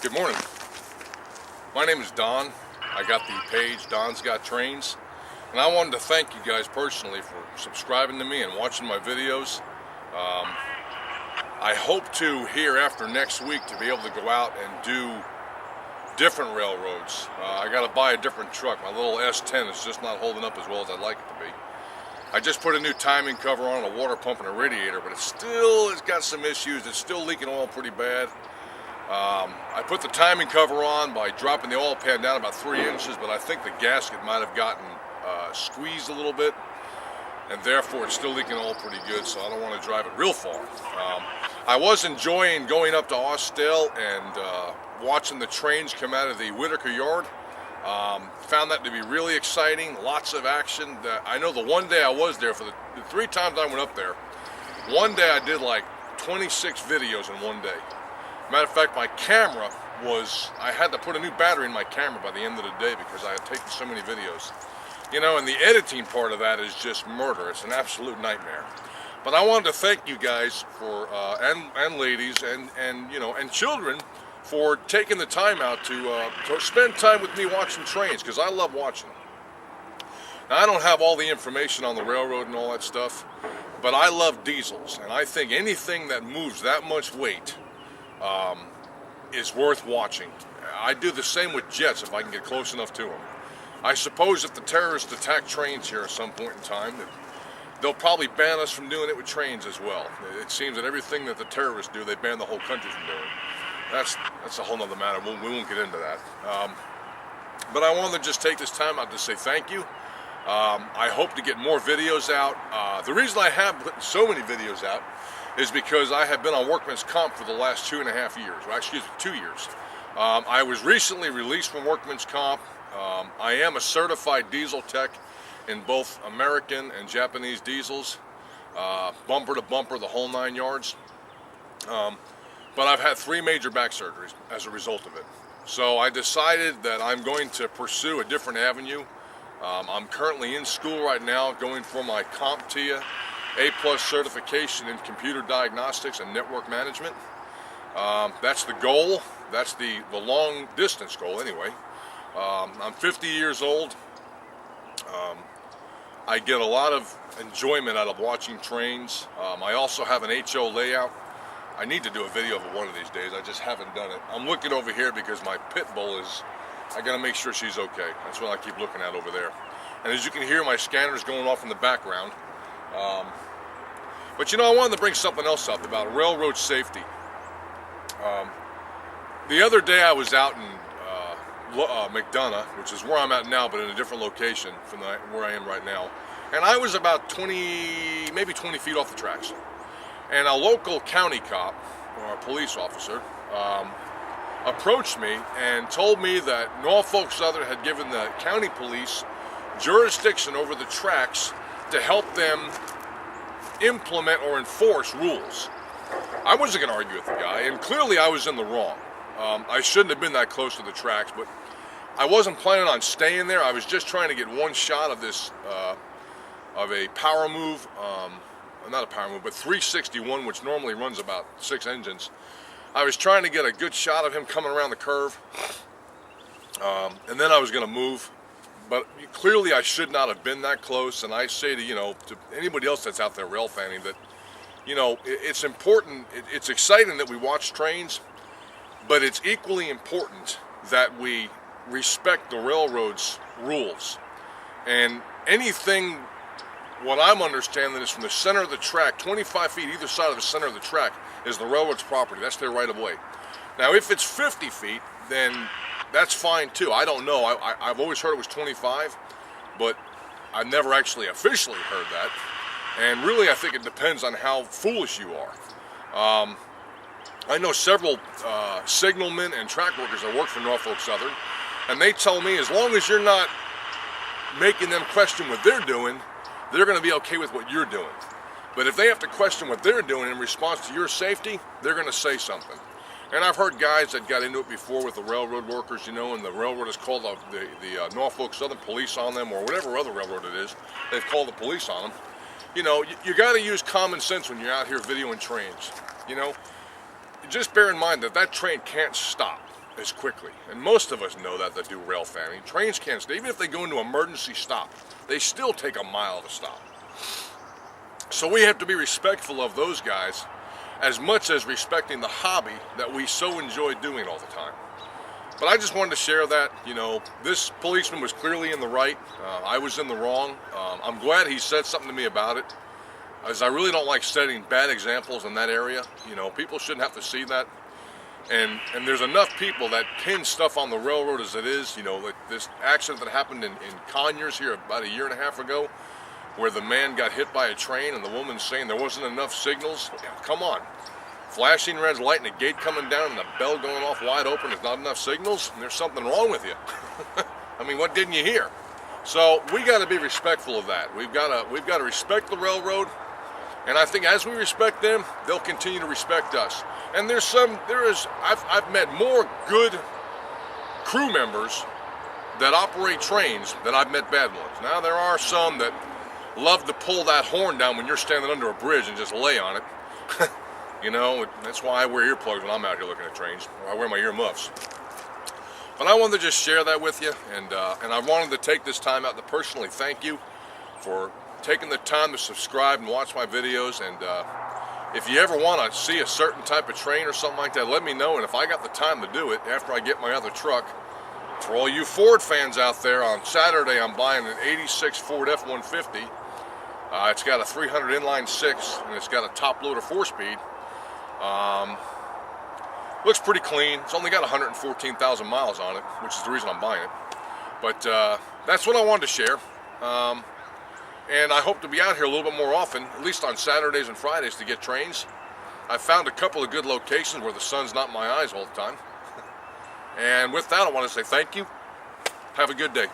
Good morning. My name is Don. I got the page Don's Got Trains, and I wanted to thank you guys personally for subscribing to me and watching my videos. I hope to here after next week to be able to go out and do different railroads. I got to buy a different truck. My little S10 is just not holding up as well as I'd like it to be. I just put a new timing cover on, a water pump and a radiator, but it's got some issues. It's still leaking oil pretty bad. I put the timing cover on by dropping the oil pan down about 3 inches, but I think the gasket might have gotten squeezed a little bit, and therefore it's still leaking oil pretty good, so I don't want to drive it real far. I was enjoying going up to Austell and watching the trains come out of the Whitaker yard. Found that to be really exciting, lots of action. I know the one day I was there, for the 3 times I went up there, one day I did like 26 videos in one day. Matter of fact, my camera I had to put a new battery in my camera by the end of the day because I had taken so many videos. You know, and the editing part of that is just murder. It's an absolute nightmare. But I wanted to thank you guys for, and ladies, and children, for taking the time out to spend time with me watching trains, because I love watching them. Now, I don't have all the information on the railroad and all that stuff, but I love diesels, and I think anything that moves that much weight is worth watching. I do the same with jets if I can get close enough to them. I suppose if the terrorists attack trains here at some point in time, they'll probably ban us from doing it with trains as well. It seems that everything that the terrorists do, they ban the whole country from doing. That's a whole nother matter. We won't get into that. But I wanted to just take this time out to say thank you. I hope to get more videos out. The reason I have put so many videos out is because I have been on workman's comp for the last 2.5 years. Well, excuse me, 2 years. I was recently released from workman's comp. I am a certified diesel tech in both American and Japanese diesels, bumper to bumper, the whole 9 yards. But I've had 3 major back surgeries as a result of it. So I decided that I'm going to pursue a different avenue. I'm currently in school right now going for my CompTIA A+ certification in computer diagnostics and network management. That's the goal. That's the long distance goal anyway. I'm 50 years old. I get a lot of enjoyment out of watching trains. I also have an HO layout. I need to do a video of it one of these days. I just haven't done it. I'm looking over here because my pit bull I gotta make sure she's okay. That's what I keep looking at over there. And as you can hear, my scanner's going off in the background. But I wanted to bring something else up about railroad safety. The other day I was out in McDonough, which is where I'm at now, but in a different location from where I am right now. And I was about maybe 20 feet off the tracks. And a local county cop, or a police officer, approached me and told me that Norfolk Southern had given the county police jurisdiction over the tracks to help them implement or enforce rules. I wasn't going to argue with the guy, and clearly I was in the wrong. I shouldn't have been that close to the tracks, but I wasn't planning on staying there. I was just trying to get one shot of this, of a power move, not a power move, but 361, which normally runs about 6 engines. I was trying to get a good shot of him coming around the curve, and then I was going to move. But clearly I should not have been that close, and I say to anybody else that's out there rail fanning that, it's important, it's exciting that we watch trains, but it's equally important that we respect the railroad's rules. And anything, what I'm understanding is from the center of the track, 25 feet either side of the center of the track is the railroad's property. That's their right of way. Now, if it's 50 feet, then that's fine too. I don't know. I've always heard it was 25, but I've never actually officially heard that. And really, I think it depends on how foolish you are. I know several signalmen and track workers that work for Norfolk Southern, and they tell me as long as you're not making them question what they're doing, they're going to be okay with what you're doing. But if they have to question what they're doing in response to your safety, they're going to say something. And I've heard guys that got into it before with the railroad workers, and the railroad has called the Norfolk Southern police on them, or whatever other railroad it is, they've called the police on them. You got to use common sense when you're out here videoing trains. Just bear in mind that train can't stop. as quickly. And most of us know that do rail fan. I mean, trains can't stay. Even if they go into emergency stop, they still take a mile to stop. So we have to be respectful of those guys as much as respecting the hobby that we so enjoy doing all the time. But I just wanted to share that, you know, this policeman was clearly in the right. I was in the wrong. I'm glad he said something to me about it, as I really don't like setting bad examples in that area. You know, people shouldn't have to see that. And there's enough people that pin stuff on the railroad as it is. You know, like this accident that happened in Conyers here about a year and a half ago, where the man got hit by a train and the woman's saying there wasn't enough signals. Yeah, come on. Flashing red light and a gate coming down and the bell going off wide open is not enough signals, and there's something wrong with you. I mean, what didn't you hear? So we got to be respectful of that. We've got to respect the railroad, and I think as we respect them, they'll continue to respect us. And I've met more good crew members that operate trains than I've met bad ones. Now there are some that love to pull that horn down when you're standing under a bridge and just lay on it. You know, that's why I wear earplugs when I'm out here looking at trains, or I wear my earmuffs. But I wanted to just share that with you, and I wanted to take this time out to personally thank you for taking the time to subscribe and watch my videos. And if you ever want to see a certain type of train or something like that, let me know. And if I got the time to do it after I get my other truck, for all you Ford fans out there, on Saturday I'm buying an '86 Ford F-150. It's got a 300 inline 6, and it's got a top loader 4-speed. Looks pretty clean. It's only got 114,000 miles on it, which is the reason I'm buying it. But that's what I wanted to share. And I hope to be out here a little bit more often, at least on Saturdays and Fridays, to get trains. I've found a couple of good locations where the sun's not in my eyes all the time. And with that, I want to say thank you. Have a good day.